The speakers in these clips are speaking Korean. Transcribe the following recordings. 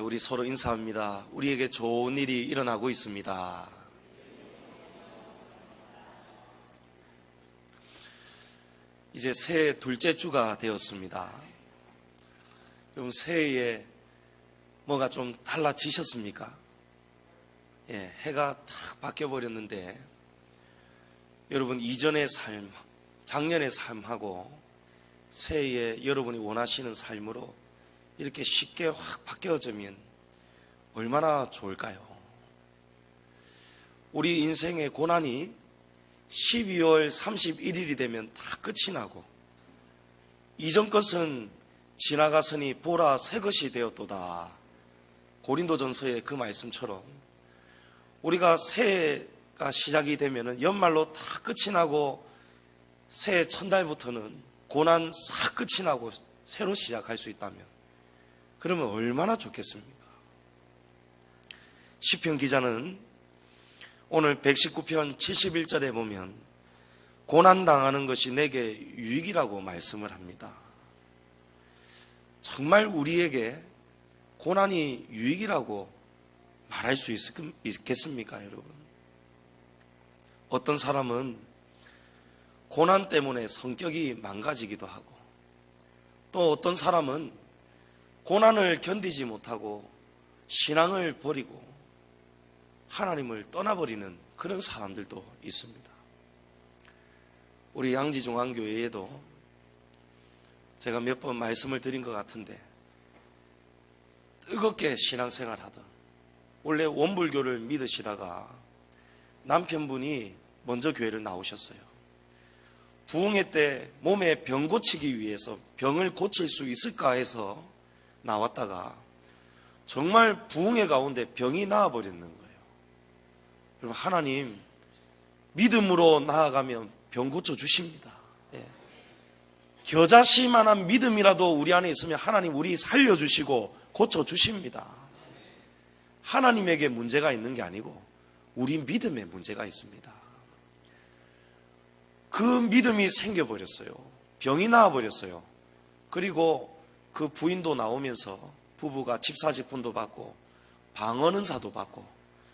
우리 서로 인사합니다. 우리에게 좋은 일이 일어나고 있습니다. 이제 새해 둘째 주가 되었습니다. 여러분, 새해에 뭐가 좀 달라지셨습니까? 해가 탁 바뀌어버렸는데 여러분, 이전의 삶, 작년의 삶하고 새해에 여러분이 원하시는 삶으로 이렇게 쉽게 확 바뀌어지면 얼마나 좋을까요? 우리 인생의 고난이 12월 31일이 되면 다 끝이 나고 이전 것은 지나갔으니 보라 새 것이 되었도다. 고린도전서의 그 말씀처럼 우리가 새해가 시작이 되면 연말로 다 끝이 나고 새해 첫날부터는 고난 싹 끝이 나고 새로 시작할 수 있다면 그러면 얼마나 좋겠습니까? 시편 기자는 오늘 119편 71절에 보면 고난당하는 것이 내게 유익이라고 말씀을 합니다. 정말 우리에게 고난이 유익이라고 말할 수 있겠습니까, 여러분? 어떤 사람은 고난 때문에 성격이 망가지기도 하고 또 어떤 사람은 고난을 견디지 못하고 신앙을 버리고 하나님을 떠나버리는 그런 사람들도 있습니다. 우리 양지중앙교회에도 제가 몇 번 말씀을 드린 것 같은데 뜨겁게 신앙생활하던 원래 원불교를 믿으시다가 남편분이 먼저 교회를 나오셨어요. 부흥회 때 몸에 병 고치기 위해서 병을 고칠 수 있을까 해서 나왔다가 정말 부흥회 가운데 병이 나아버렸는 거예요. 여러분, 하나님 믿음으로 나아가면 병 고쳐주십니다. 겨자씨만한 믿음이라도 우리 안에 있으면 하나님 우리 살려주시고 고쳐주십니다. 하나님에게 문제가 있는 게 아니고 우리 믿음에 문제가 있습니다. 그 믿음이 생겨버렸어요. 병이 나아버렸어요. 그리고 그 부인도 나오면서 부부가 집사직분도 받고 방언은사도 받고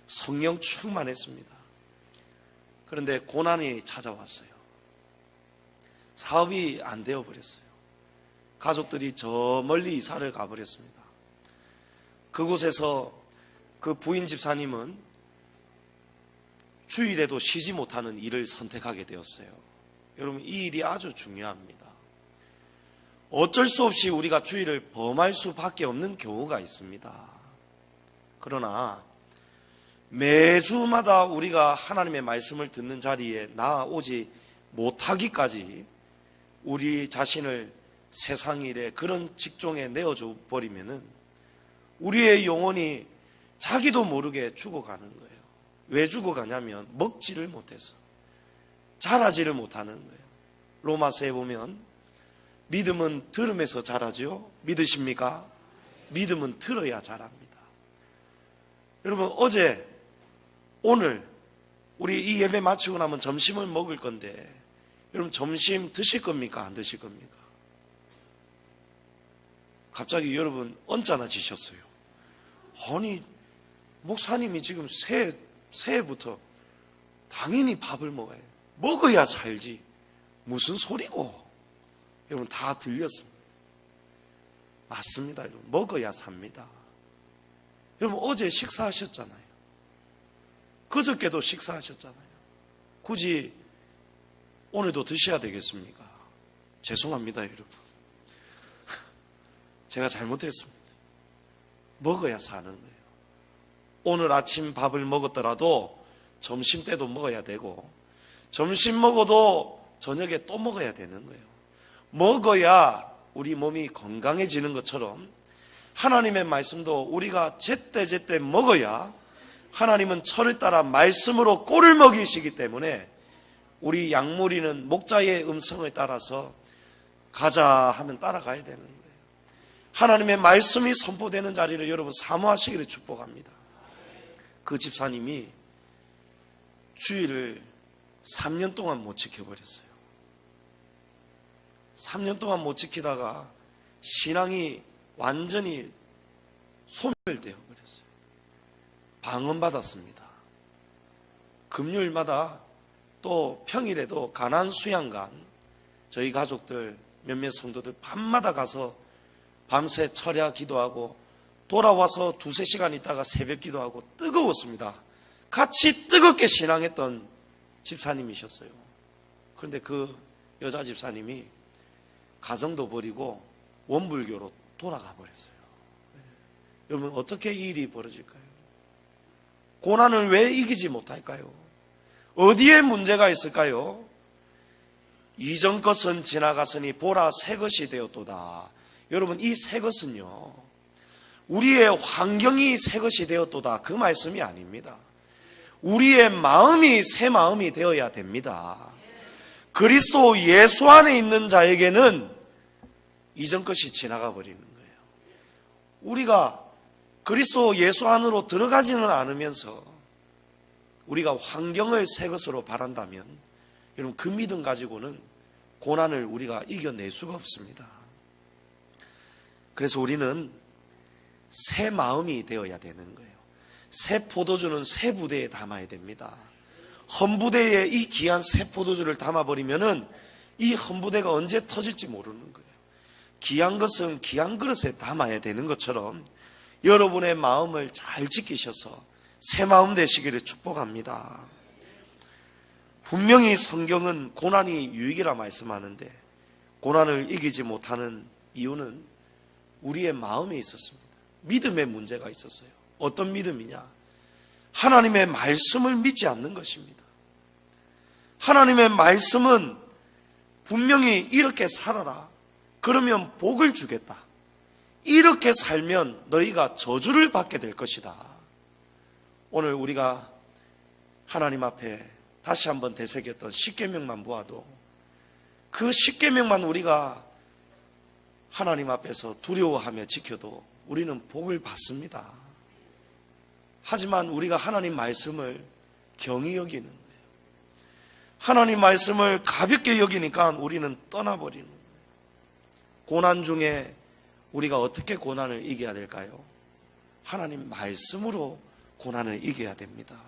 성령 충만했습니다. 그런데 고난이 찾아왔어요. 사업이 안 되어버렸어요. 가족들이 저 멀리 이사를 가버렸습니다. 그곳에서 그 부인 집사님은 주일에도 쉬지 못하는 일을 선택하게 되었어요. 여러분, 이 일이 아주 중요합니다. 어쩔 수 없이 우리가 주일을 범할 수밖에 없는 경우가 있습니다. 그러나 매주마다 우리가 하나님의 말씀을 듣는 자리에 나아오지 못하기까지 우리 자신을 세상 일에 그런 직종에 내어줘 버리면은 우리의 영혼이 자기도 모르게 죽어가는 거예요. 왜 죽어가냐면 먹지를 못해서, 자라지를 못하는 거예요. 로마서에 보면 믿음은 들음에서 자라죠. 믿으십니까? 믿음은 들어야 자랍니다. 여러분, 어제 오늘 우리 이 예배 마치고 나면 점심을 먹을 건데 여러분, 점심 드실 겁니까? 안 드실 겁니까? 갑자기 여러분 언짢아지셨어요. 아니, 목사님이 지금 새해부터 당연히 밥을 먹어야 살지 무슨 소리고. 여러분, 다 들렸습니다. 맞습니다. 여러분, 먹어야 삽니다. 여러분, 어제 식사하셨잖아요. 그저께도 식사하셨잖아요. 굳이 오늘도 드셔야 되겠습니까? 죄송합니다, 여러분. 제가 잘못했습니다. 먹어야 사는 거예요. 오늘 아침 밥을 먹었더라도 점심 때도 먹어야 되고 점심 먹어도 저녁에 또 먹어야 되는 거예요. 먹어야 우리 몸이 건강해지는 것처럼 하나님의 말씀도 우리가 제때제때 먹어야 하나님은 철을 따라 말씀으로 꼴을 먹이시기 때문에 우리 양무리는 목자의 음성을 따라서 가자 하면 따라가야 되는 거예요. 하나님의 말씀이 선포되는 자리를 여러분 사모하시기를 축복합니다. 그 집사님이 주일을 3년 동안 못 지켜버렸어요. 3년 동안 못 지키다가 신앙이 완전히 소멸되어 버렸어요. 방언받았습니다. 금요일마다 또 평일에도 가난 수양관 저희 가족들 몇몇 성도들 밤마다 가서 밤새 철야 기도하고 돌아와서 두세 시간 있다가 새벽 기도하고 뜨거웠습니다. 같이 뜨겁게 신앙했던 집사님이셨어요. 그런데 그 여자 집사님이 가정도 버리고 원불교로 돌아가 버렸어요. 여러분 어떻게 이 일이 벌어질까요? 고난을 왜 이기지 못할까요? 어디에 문제가 있을까요? 이전 것은 지나갔으니 보라 새 것이 되었도다. 여러분 이 새 것은요 우리의 환경이 새 것이 되었도다 그 말씀이 아닙니다. 우리의 마음이 새 마음이 되어야 됩니다. 그리스도 예수 안에 있는 자에게는 이전 것이 지나가 버리는 거예요. 우리가 그리스도 예수 안으로 들어가지는 않으면서 우리가 환경을 새 것으로 바란다면 여러분 그 믿음 가지고는 고난을 우리가 이겨낼 수가 없습니다. 그래서 우리는 새 마음이 되어야 되는 거예요. 새 포도주는 새 부대에 담아야 됩니다. 헌부대에 이 귀한 새 포도주를 담아버리면은 이 헌부대가 언제 터질지 모르는 거예요. 귀한 것은 귀한 그릇에 담아야 되는 것처럼 여러분의 마음을 잘 지키셔서 새 마음 되시기를 축복합니다. 분명히 성경은 고난이 유익이라 말씀하는데 고난을 이기지 못하는 이유는 우리의 마음에 있었습니다. 믿음의 문제가 있었어요. 어떤 믿음이냐? 하나님의 말씀을 믿지 않는 것입니다. 하나님의 말씀은 분명히 이렇게 살아라. 그러면 복을 주겠다. 이렇게 살면 너희가 저주를 받게 될 것이다. 오늘 우리가 하나님 앞에 다시 한번 되새겼던 십계명만 보아도 그 십계명만 우리가 하나님 앞에서 두려워하며 지켜도 우리는 복을 받습니다. 하지만 우리가 하나님 말씀을 경히 여기는 거예요. 하나님 말씀을 가볍게 여기니까 우리는 떠나버리는 거예요. 고난 중에 우리가 어떻게 고난을 이겨야 될까요? 하나님 말씀으로 고난을 이겨야 됩니다.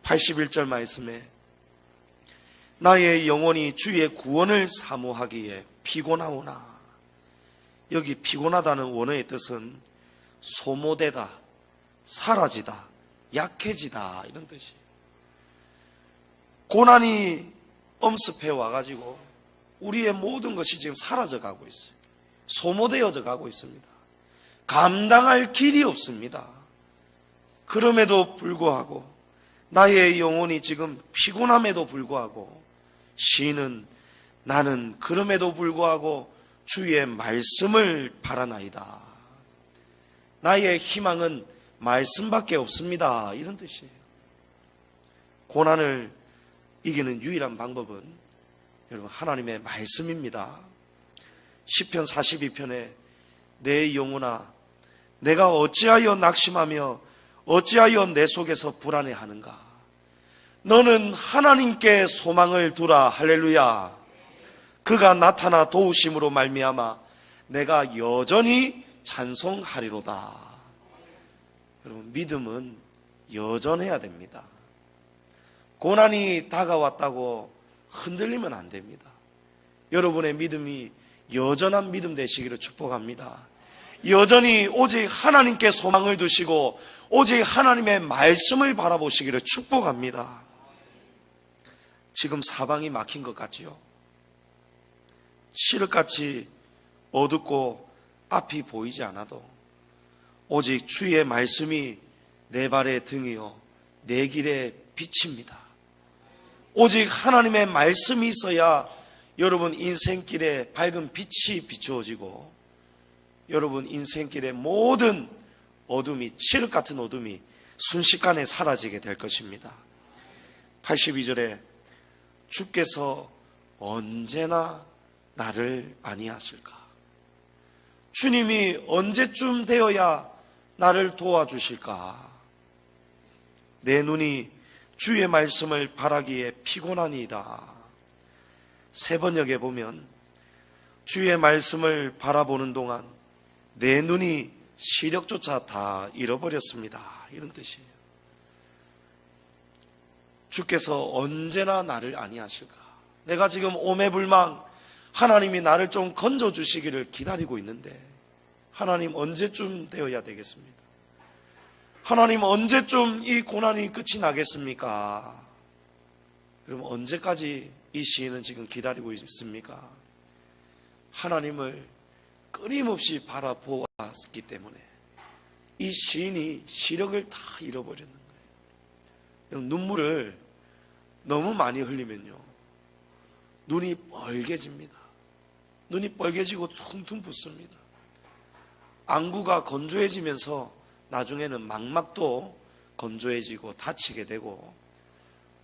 81절 말씀에 나의 영혼이 주의 구원을 사모하기에 피곤하오나, 여기 피곤하다는 원어의 뜻은 소모되다, 사라지다, 약해지다 이런 뜻이에요. 고난이 엄습해 와가지고 우리의 모든 것이 지금 사라져가고 있어요. 소모되어져 가고 있습니다. 감당할 길이 없습니다. 그럼에도 불구하고 나의 영혼이 지금 피곤함에도 불구하고 시인은 나는 그럼에도 불구하고 주의 말씀을 바라나이다. 나의 희망은 말씀밖에 없습니다. 이런 뜻이에요. 고난을 이기는 유일한 방법은 여러분 하나님의 말씀입니다. 시편 42편에 내 영혼아 내가 어찌하여 낙심하며 어찌하여 내 속에서 불안해하는가. 너는 하나님께 소망을 두라. 할렐루야. 그가 나타나 도우심으로 말미암아 내가 여전히 찬송하리로다. 여러분 믿음은 여전해야 됩니다. 고난이 다가왔다고 흔들리면 안 됩니다. 여러분의 믿음이 여전한 믿음 되시기를 축복합니다. 여전히 오직 하나님께 소망을 두시고 오직 하나님의 말씀을 바라보시기를 축복합니다. 지금 사방이 막힌 것 같지요? 칠흑같이 어둡고 앞이 보이지 않아도 오직 주의 말씀이 내 발의 등이요 내 길의 빛입니다. 오직 하나님의 말씀이 있어야 여러분 인생길에 밝은 빛이 비추어지고 여러분 인생길의 모든 어둠이 칠흑 같은 어둠이 순식간에 사라지게 될 것입니다. 82절에 주께서 언제나 나를 아니하실까? 주님이 언제쯤 되어야 나를 도와주실까? 내 눈이 주의 말씀을 바라기에 피곤하니이다. 세 번역에 보면 주의 말씀을 바라보는 동안 내 눈이 시력조차 다 잃어버렸습니다. 이런 뜻이에요. 주께서 언제나 나를 아니하실까? 내가 지금 오매불망 하나님이 나를 좀 건져주시기를 기다리고 있는데 하나님 언제쯤 되어야 되겠습니까? 하나님 언제쯤 이 고난이 끝이 나겠습니까? 그럼 언제까지 이 시인은 지금 기다리고 있습니까? 하나님을 끊임없이 바라보았기 때문에 이 시인이 시력을 다 잃어버렸는 거예요. 여러분, 눈물을 너무 많이 흘리면요 눈이 빨개집니다. 눈이 빨개지고 퉁퉁 붓습니다. 안구가 건조해지면서 나중에는 망막도 건조해지고 다치게 되고,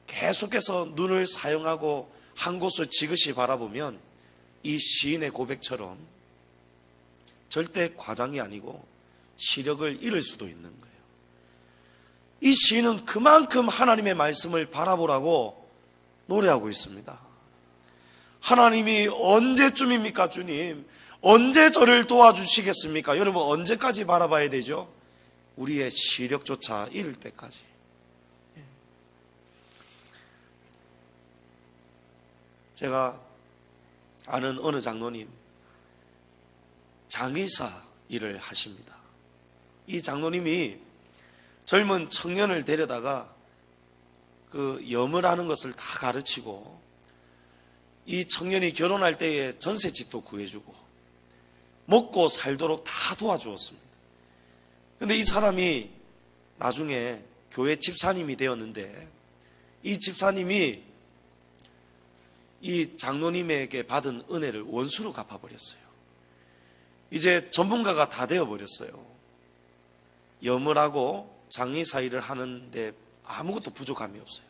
계속해서 눈을 사용하고 한 곳을 지그시 바라보면 이 시인의 고백처럼 절대 과장이 아니고 시력을 잃을 수도 있는 거예요. 이 시인은 그만큼 하나님의 말씀을 바라보라고 노래하고 있습니다. 하나님이 언제쯤입니까, 주님? 언제 저를 도와주시겠습니까? 여러분, 언제까지 바라봐야 되죠? 우리의 시력조차 잃을 때까지. 제가 아는 어느 장로님, 장의사 일을 하십니다. 이 장로님이 젊은 청년을 데려다가 그 염을 하는 것을 다 가르치고, 이 청년이 결혼할 때에 전셋집도 구해주고 먹고 살도록 다 도와주었습니다. 그런데 이 사람이 나중에 교회 집사님이 되었는데, 이 집사님이 이 장로님에게 받은 은혜를 원수로 갚아버렸어요. 이제 전문가가 다 되어버렸어요. 염을 하고 장의사 일을 하는데 아무것도 부족함이 없어요.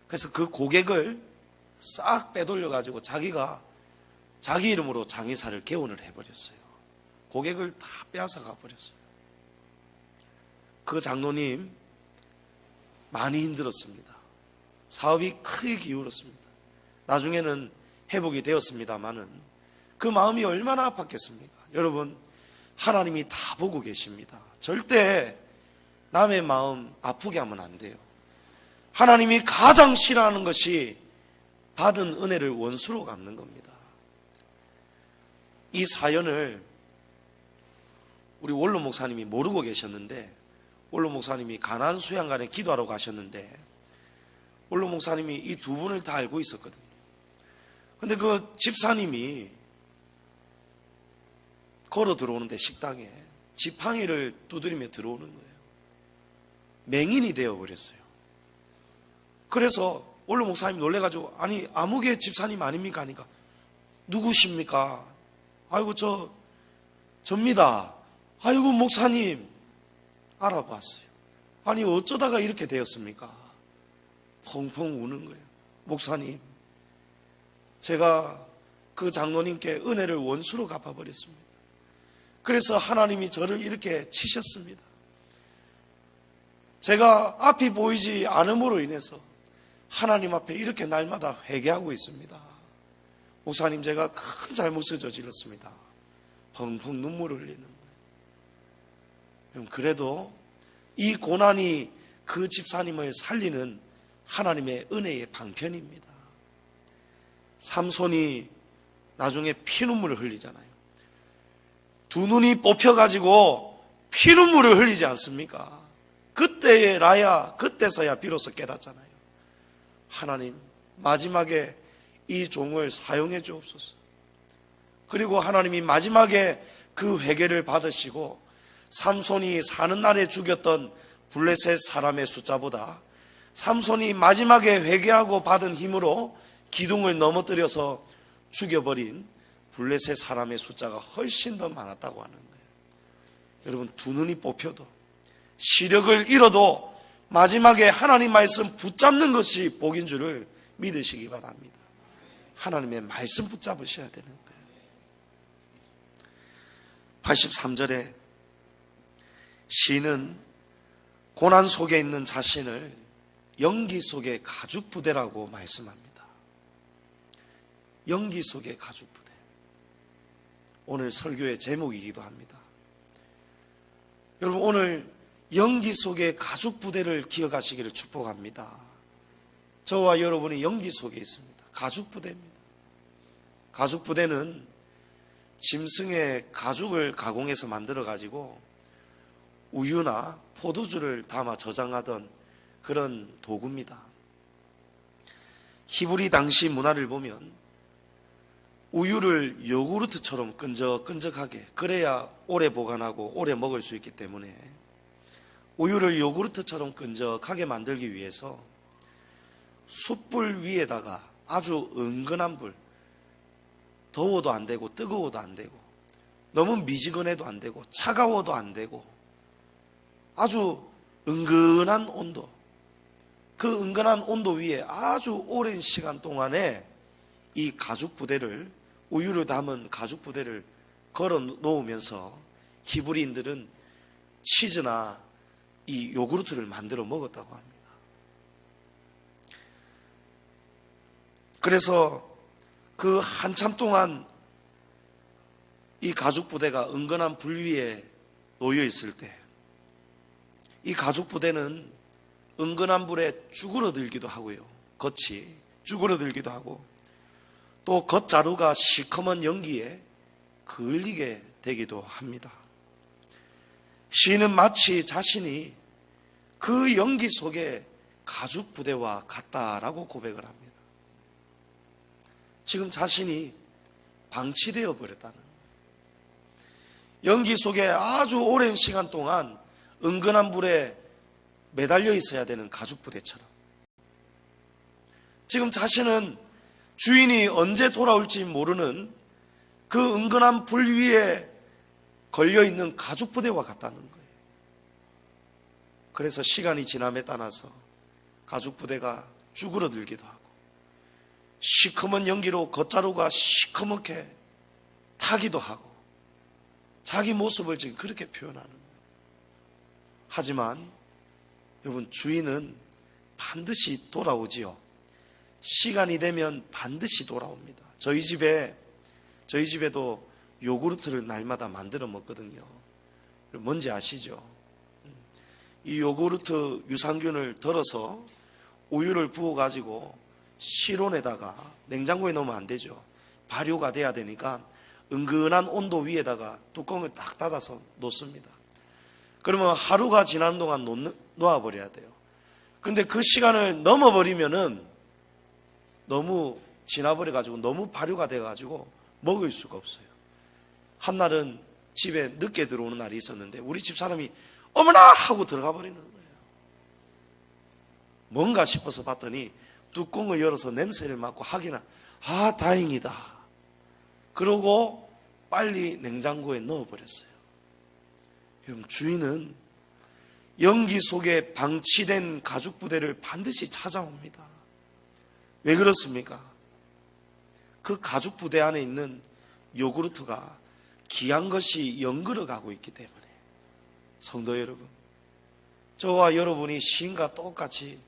그래서 그 고객을 싹 빼돌려가지고 자기가 자기 이름으로 장의사를 개원을 해버렸어요. 고객을 다 빼앗아 가버렸어요. 그 장로님 많이 힘들었습니다. 사업이 크게 기울었습니다. 나중에는 회복이 되었습니다마는 그 마음이 얼마나 아팠겠습니까? 여러분, 하나님이 다 보고 계십니다. 절대 남의 마음 아프게 하면 안 돼요. 하나님이 가장 싫어하는 것이 받은 은혜를 원수로 갚는 겁니다. 이 사연을 우리 원로 목사님이 모르고 계셨는데, 원로 목사님이 가나안 수양관에 기도하러 가셨는데 원로 목사님이 이 두 분을 다 알고 있었거든요. 근데 그 집사님이 걸어 들어오는데 식당에 지팡이를 두드리며 들어오는 거예요. 맹인이 되어버렸어요. 그래서 원로 목사님 놀래가지고, 아니 아무개 집사님 아닙니까? 하니까 누구십니까? 아이고 접니다. 아이고 목사님. 알아봤어요. 아니 어쩌다가 이렇게 되었습니까? 펑펑 우는 거예요. 목사님, 제가 그 장로님께 은혜를 원수로 갚아버렸습니다. 그래서 하나님이 저를 이렇게 치셨습니다. 제가 앞이 보이지 않음으로 인해서 하나님 앞에 이렇게 날마다 회개하고 있습니다. 목사님, 제가 큰 잘못을 저질렀습니다. 펑펑 눈물을 흘리는 거예요. 그래도 이 고난이 그 집사님을 살리는 하나님의 은혜의 방편입니다. 삼손이 나중에 피눈물을 흘리잖아요. 두 눈이 뽑혀가지고 피눈물을 흘리지 않습니까? 그때서야 비로소 깨닫잖아요. 하나님, 마지막에 이 종을 사용해 주옵소서. 그리고 하나님이 마지막에 그 회개를 받으시고 삼손이 사는 날에 죽였던 블레셋 사람의 숫자보다 삼손이 마지막에 회개하고 받은 힘으로 기둥을 넘어뜨려서 죽여버린 블레셋 사람의 숫자가 훨씬 더 많았다고 하는 거예요. 여러분, 두 눈이 뽑혀도 시력을 잃어도 마지막에 하나님 말씀 붙잡는 것이 복인 줄을 믿으시기 바랍니다. 하나님의 말씀 붙잡으셔야 되는 거예요. 83절에 시인은 고난 속에 있는 자신을 연기 속의 가죽 부대라고 말씀합니다. 연기 속의 가죽 부대. 오늘 설교의 제목이기도 합니다. 여러분, 오늘 연기 속의 가죽 부대를 기억하시기를 축복합니다. 저와 여러분이 연기 속에 있습니다. 가죽 부대입니다. 가죽 부대는 짐승의 가죽을 가공해서 만들어 가지고 우유나 포도주를 담아 저장하던 그런 도구입니다. 히브리 당시 문화를 보면 우유를 요구르트처럼 끈적끈적하게, 그래야 오래 보관하고 오래 먹을 수 있기 때문에 우유를 요구르트처럼 끈적하게 만들기 위해서 숯불 위에다가 아주 은근한 불, 더워도 안 되고 뜨거워도 안 되고 너무 미지근해도 안 되고 차가워도 안 되고 아주 은근한 온도, 그 은근한 온도 위에 아주 오랜 시간 동안에 이 가죽 부대를, 우유를 담은 가죽 부대를 걸어 놓으면서 히브리인들은 치즈나 이 요구르트를 만들어 먹었다고 합니다. 그래서 그 한참 동안 이 가죽 부대가 은근한 불 위에 놓여 있을 때 이 가죽 부대는 은근한 불에 쭈그러들기도 하고요. 겉이 쭈그러들기도 하고 또 겉자루가 시커먼 연기에 그을리게 되기도 합니다. 시인은 마치 자신이 그 연기 속에 가죽 부대와 같다라고 고백을 합니다. 지금 자신이 방치되어 버렸다는 거예요. 연기 속에 아주 오랜 시간 동안 은근한 불에 매달려 있어야 되는 가죽 부대처럼 지금 자신은 주인이 언제 돌아올지 모르는 그 은근한 불 위에 걸려있는 가죽 부대와 같다는 거예요. 그래서 시간이 지남에 따라서 가죽 부대가 쭈그러들기도 하고 시커먼 연기로 겉자루가 시커멓게 타기도 하고 자기 모습을 지금 그렇게 표현하는 거예요. 하지만 여러분, 주인은 반드시 돌아오지요. 시간이 되면 반드시 돌아옵니다. 저희 집에도 요구르트를 날마다 만들어 먹거든요. 뭔지 아시죠? 이 요구르트 유산균을 덜어서 우유를 부어 가지고 실온에다가, 냉장고에 넣으면 안 되죠. 발효가 돼야 되니까 은근한 온도 위에다가 뚜껑을 딱 닫아서 놓습니다. 그러면 하루가 지나는 동안 놓아버려야 돼요. 근데 그 시간을 넘어버리면은 너무 지나버려가지고 너무 발효가 돼가지고 먹을 수가 없어요. 한날은 집에 늦게 들어오는 날이 있었는데 우리 집 사람이 어머나 하고 들어가 버리는 거예요. 뭔가 싶어서 봤더니 뚜껑을 열어서 냄새를 맡고 다행이다. 그러고 빨리 냉장고에 넣어버렸어요. 여러분, 주인은 연기 속에 방치된 가죽 부대를 반드시 찾아옵니다. 왜 그렇습니까? 그 가죽 부대 안에 있는 요구르트가 귀한 것이 연그러 가고 있기 때문에. 성도 여러분, 저와 여러분이 시인과 똑같이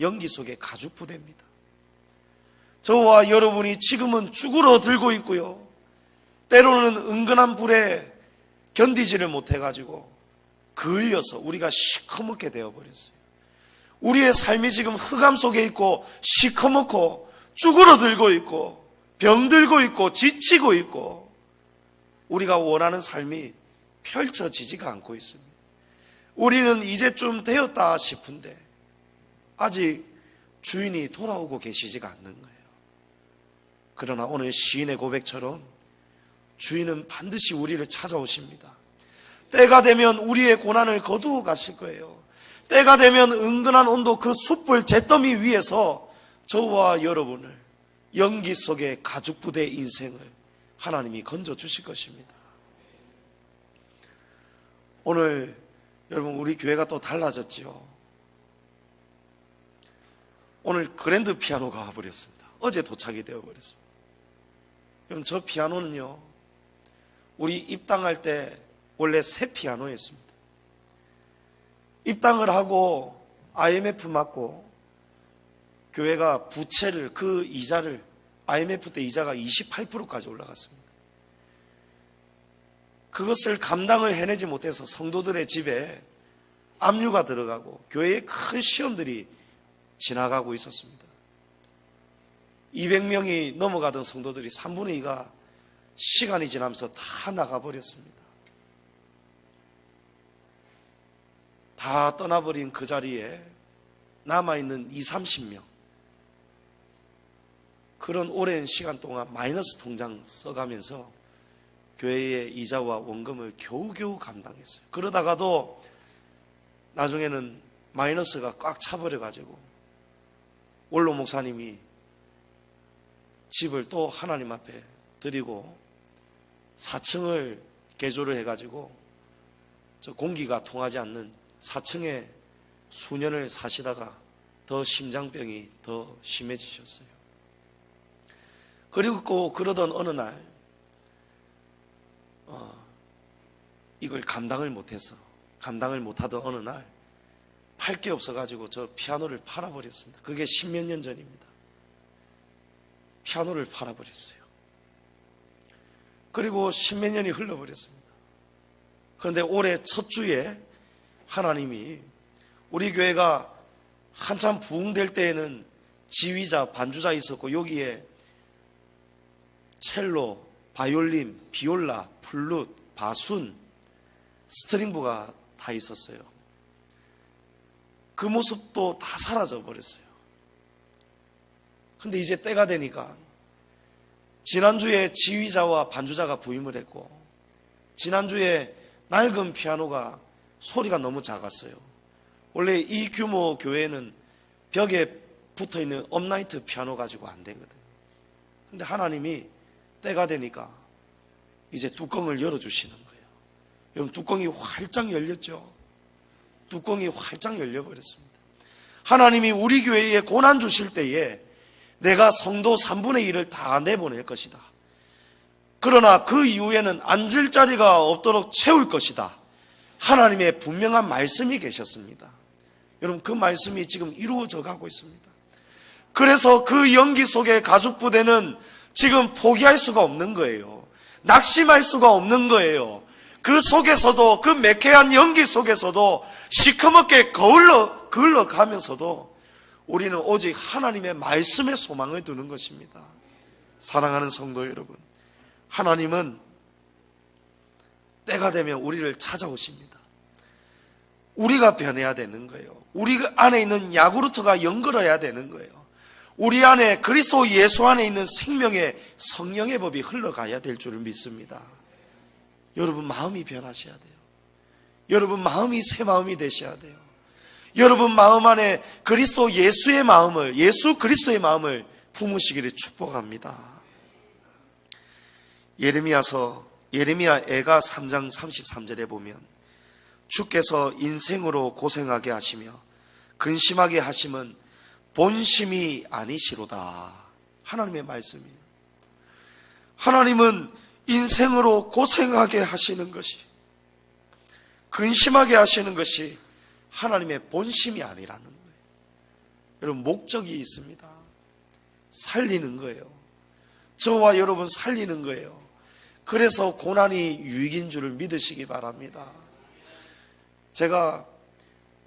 연기 속의 가죽 부대입니다. 저와 여러분이 지금은 쭈그러들고 있고요, 때로는 은근한 불에 견디지를 못해가지고 그을려서 우리가 시커멓게 되어버렸어요. 우리의 삶이 지금 흑암 속에 있고 시커멓고 쭈그러들고 있고 병들고 있고 지치고 있고 우리가 원하는 삶이 펼쳐지지가 않고 있습니다. 우리는 이제쯤 되었다 싶은데 아직 주인이 돌아오고 계시지가 않는 거예요. 그러나 오늘 시인의 고백처럼 주인은 반드시 우리를 찾아오십니다. 때가 되면 우리의 고난을 거두어 가실 거예요. 때가 되면 은근한 온도 그 숯불 잿더미 위에서 저와 여러분을 연기 속의 가죽 부대의 인생을 하나님이 건져 주실 것입니다. 오늘 여러분, 우리 교회가 또 달라졌지요. 오늘 그랜드 피아노가 와버렸습니다. 어제 도착이 되어버렸습니다. 여러분, 저 피아노는요, 우리 입당할 때 원래 새 피아노였습니다. 입당을 하고 IMF 맞고 교회가 부채를, 그 이자를, IMF 때 이자가 28%까지 올라갔습니다. 그것을 감당을 해내지 못해서 성도들의 집에 압류가 들어가고 교회에 큰 시험들이 지나가고 있었습니다. 200명이 넘어가던 성도들이 3분의 2가 시간이 지나면서 다 나가버렸습니다. 다 떠나버린 그 자리에 남아있는 20, 30명, 그런 오랜 시간 동안 마이너스 통장 써가면서 교회의 이자와 원금을 겨우겨우 감당했어요. 그러다가도 나중에는 마이너스가 꽉 차버려가지고 원로 목사님이 집을 또 하나님 앞에 드리고 4층을 개조를 해가지고 저 공기가 통하지 않는 4층에 수년을 사시다가 더 심장병이 더 심해지셨어요. 그리고 그러던 어느 날 이걸 감당을 못하던 어느 날 팔 게 없어가지고 저 피아노를 팔아버렸습니다. 그게 10몇 년 전입니다. 피아노를 팔아버렸어요. 그리고 10몇 년이 흘러버렸습니다. 그런데 올해 첫 주에 하나님이 우리 교회가 한참 부흥될 때에는 지휘자, 반주자 있었고 여기에 첼로, 바이올린, 비올라, 플룻, 바순, 스트링부가 다 있었어요. 그 모습도 다 사라져 버렸어요. 근데 이제 때가 되니까 지난주에 지휘자와 반주자가 부임을 했고 지난주에 낡은 피아노가 소리가 너무 작았어요. 원래 이 규모 교회는 벽에 붙어있는 업라이트 피아노 가지고 안 되거든요. 근데 하나님이 때가 되니까 이제 뚜껑을 열어주시는 거예요. 여러분, 뚜껑이 활짝 열렸죠. 뚜껑이 활짝 열려버렸습니다. 하나님이 우리 교회에 고난 주실 때에 내가 성도 3분의 1을 다 내보낼 것이다. 그러나 그 이후에는 앉을 자리가 없도록 채울 것이다. 하나님의 분명한 말씀이 계셨습니다. 여러분, 그 말씀이 지금 이루어져 가고 있습니다. 그래서 그 연기 속에 가죽부대는 지금 포기할 수가 없는 거예요. 낙심할 수가 없는 거예요. 그 속에서도, 그 매캐한 연기 속에서도 시커멓게 거울러 가면서도 우리는 오직 하나님의 말씀에 소망을 두는 것입니다. 사랑하는 성도 여러분, 하나님은 때가 되면 우리를 찾아오십니다. 우리가 변해야 되는 거예요. 우리 안에 있는 야구르트가 연결해야 되는 거예요. 우리 안에 그리스도 예수 안에 있는 생명의 성령의 법이 흘러가야 될 줄을 믿습니다. 여러분, 마음이 변하셔야 돼요. 여러분, 마음이 새 마음이 되셔야 돼요. 여러분 마음 안에 그리스도 예수의 마음을, 예수 그리스도의 마음을 품으시기를 축복합니다. 예레미야 애가 3장 33절에 보면 주께서 인생으로 고생하게 하시며 근심하게 하심은 본심이 아니시로다. 하나님의 말씀이에요. 하나님은 인생으로 고생하게 하시는 것이, 근심하게 하시는 것이 하나님의 본심이 아니라는 거예요. 여러분, 목적이 있습니다. 살리는 거예요. 저와 여러분 살리는 거예요. 그래서 고난이 유익인 줄을 믿으시기 바랍니다. 제가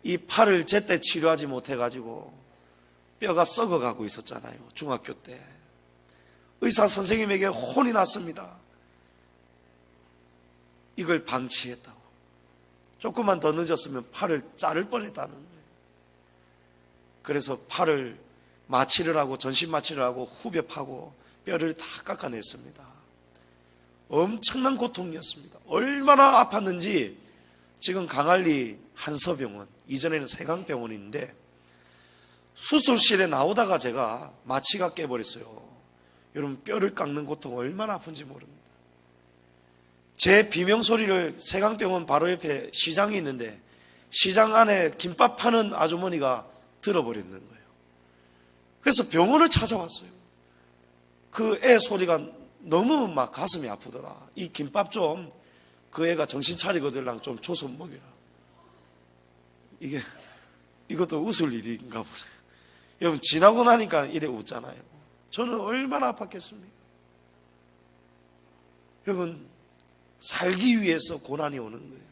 이 팔을 제때 치료하지 못해가지고 뼈가 썩어가고 있었잖아요. 중학교 때. 의사 선생님에게 혼이 났습니다. 이걸 방치했다고. 조금만 더 늦었으면 팔을 자를 뻔했다는 거예요. 그래서 팔을 마취를 하고 전신 마취를 하고 후벼 파고 뼈를 다 깎아냈습니다. 엄청난 고통이었습니다. 얼마나 아팠는지 지금 강할리 한서병원, 이전에는 세강병원인데 수술실에 나오다가 제가 마취가 깨버렸어요. 여러분, 뼈를 깎는 고통 얼마나 아픈지 모릅니다. 제 비명소리를 세강병원 바로 옆에 시장이 있는데 시장 안에 김밥 파는 아주머니가 들어버렸는 거예요. 그래서 병원을 찾아왔어요. 그 애 소리가 너무 막 가슴이 아프더라. 이 김밥 좀 그 애가 정신 차리거들랑 좀 줘서 먹이라. 이것도 웃을 일인가 보네. 여러분, 지나고 나니까 이래 웃잖아요. 저는 얼마나 아팠겠습니까? 여러분, 살기 위해서 고난이 오는 거예요.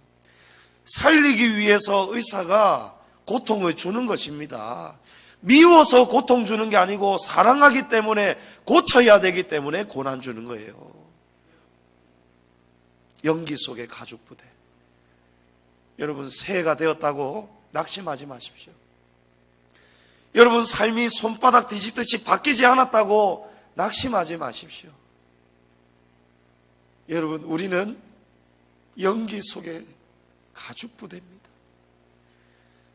살리기 위해서 의사가 고통을 주는 것입니다. 미워서 고통 주는 게 아니고 사랑하기 때문에 고쳐야 되기 때문에 고난 주는 거예요. 연기 속의 가죽부대. 여러분, 새해가 되었다고 낙심하지 마십시오. 여러분, 삶이 손바닥 뒤집듯이 바뀌지 않았다고 낙심하지 마십시오. 여러분, 우리는 연기 속의 가죽부대입니다.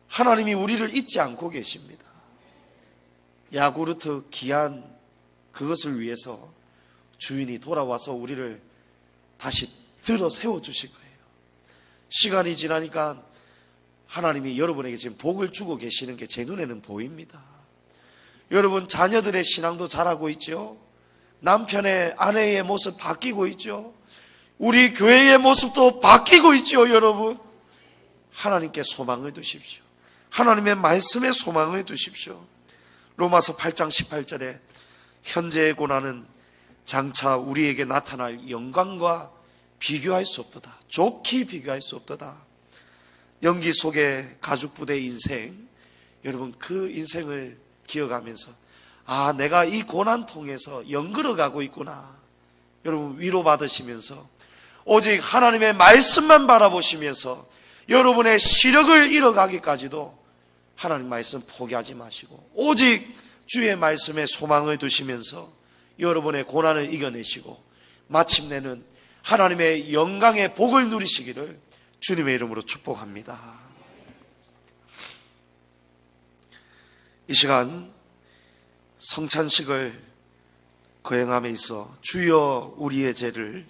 하나님이 우리를 잊지 않고 계십니다. 야구르트 귀한 그것을 위해서 주인이 돌아와서 우리를 다시 들어 세워주실 거예요. 시간이 지나니까 하나님이 여러분에게 지금 복을 주고 계시는 게 제 눈에는 보입니다. 여러분, 자녀들의 신앙도 자라고 있죠. 남편의, 아내의 모습 바뀌고 있죠. 우리 교회의 모습도 바뀌고 있죠. 여러분, 하나님께 소망을 두십시오. 하나님의 말씀에 소망을 두십시오. 로마서 8장 18절에 현재의 고난은 장차 우리에게 나타날 영광과 비교할 수 없도다. 좋게 비교할 수 없도다. 연기 속의 가죽부대 인생, 여러분, 그 인생을 기억하면서 아, 내가 이 고난 통해서 연걸어가고 있구나. 여러분, 위로받으시면서 오직 하나님의 말씀만 바라보시면서 여러분의 시력을 잃어가기까지도 하나님 말씀 포기하지 마시고 오직 주의 말씀에 소망을 두시면서 여러분의 고난을 이겨내시고 마침내는 하나님의 영광의 복을 누리시기를 주님의 이름으로 축복합니다. 이 시간 성찬식을 거행함에 있어 주여 우리의 죄를